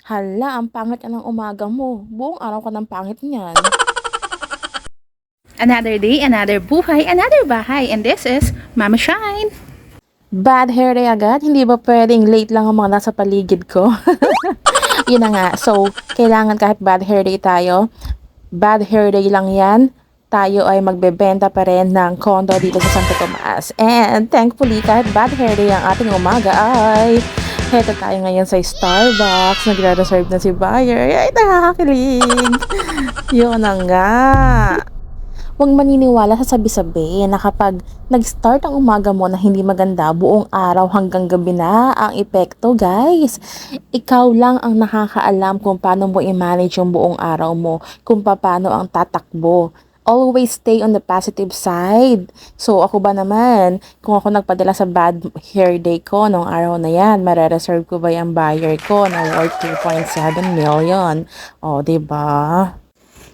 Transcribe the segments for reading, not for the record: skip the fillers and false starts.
Hala, ang pangit ka ng umaga mo. Buong araw ka ng pangit niyan. Another day, another buhay, another bahay. And this is Mama Shine. Bad hair day agad? Hindi ba pwedeng late lang ang mga nasa paligid ko? Yun na nga. So, kailangan kahit bad hair day tayo, bad hair day lang yan, tayo ay magbebenta pa rin ng condo dito sa Santo Tomas. And thankfully, kahit bad hair day ang ating umaga ay heto tayo ngayon sa Starbucks. Nagre-reserve na si buyer. Ay, nakakakilig. Yun na nga. Huwag maniniwala sa sabi-sabi na kapag nag-start ang umaga mo na hindi maganda, buong araw hanggang gabi na ang epekto, guys. Ikaw lang ang nakakaalam kung paano mo i-manage yung buong araw mo, kung paano ang tatakbo. Always stay on the positive side. So, ako ba naman, kung ako nagpadala sa bad hair day ko nung araw na yan, mare-reserve ko ba yung buyer ko na worth 2.7 million? O, diba?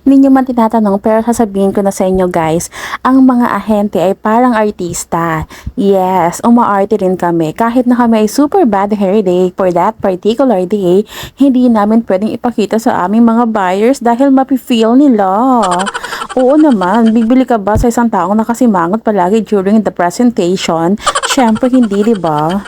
Hindi nyo man tinatanong pero sasabihin ko na sa inyo guys, ang mga ahente ay parang artista. Yes, umaarte rin kami. Kahit na kami ay super bad hair day for that particular day, hindi namin pwedeng ipakita sa aming mga buyers dahil mapi-feel nila. Oo naman, bibili ka ba sa isang taong nakasimangot palagi during the presentation? Syempre hindi, diba?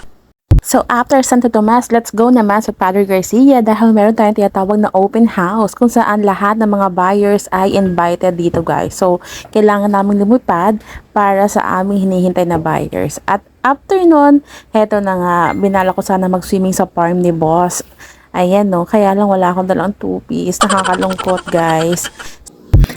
So, after Santo Tomas, let's go naman sa Padre Garcia dahil meron tayong tinatawag na open house kung saan lahat ng mga buyers ay invited dito guys. So, kailangan namin lumipad para sa aming hinihintay na buyers. At after nun, heto na nga, binala ko sana mag-swimming sa farm ni boss. Ayan no, kaya lang wala akong dalang two-piece. Nakakalungkot guys.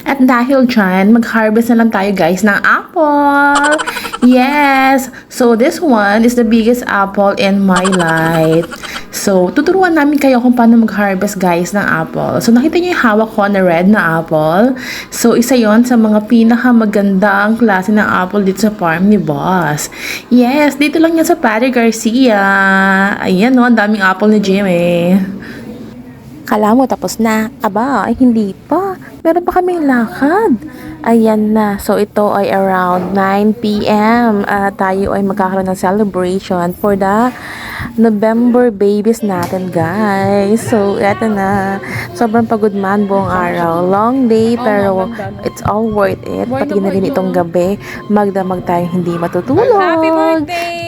At dahil dyan, mag-harvest na lang tayo guys ng apple. Yes! So, this one is the biggest apple in my life. So, tuturuan namin kayo kung paano mag-harvest guys ng apple. So, nakita nyo yung hawak ko na red na apple? So, isa yon sa mga pinakamagandang klase ng apple dito sa farm ni boss. Yes! Dito lang yan sa Padre Garcia. Ayan no, ang daming apple ni Jimmy. Kala mo tapos na. Aba, ay hindi pa. Meron pa kaming lakad. Ayan na. So, ito ay around 9 p.m. Tayo ay magkakaroon ng celebration for the November babies natin, guys. So, eto na. Sobrang pagod man buong araw. Long day, pero it's all worth it. Pati na rin itong gabi. Magdamag tayong hindi matutulog. Happy birthday!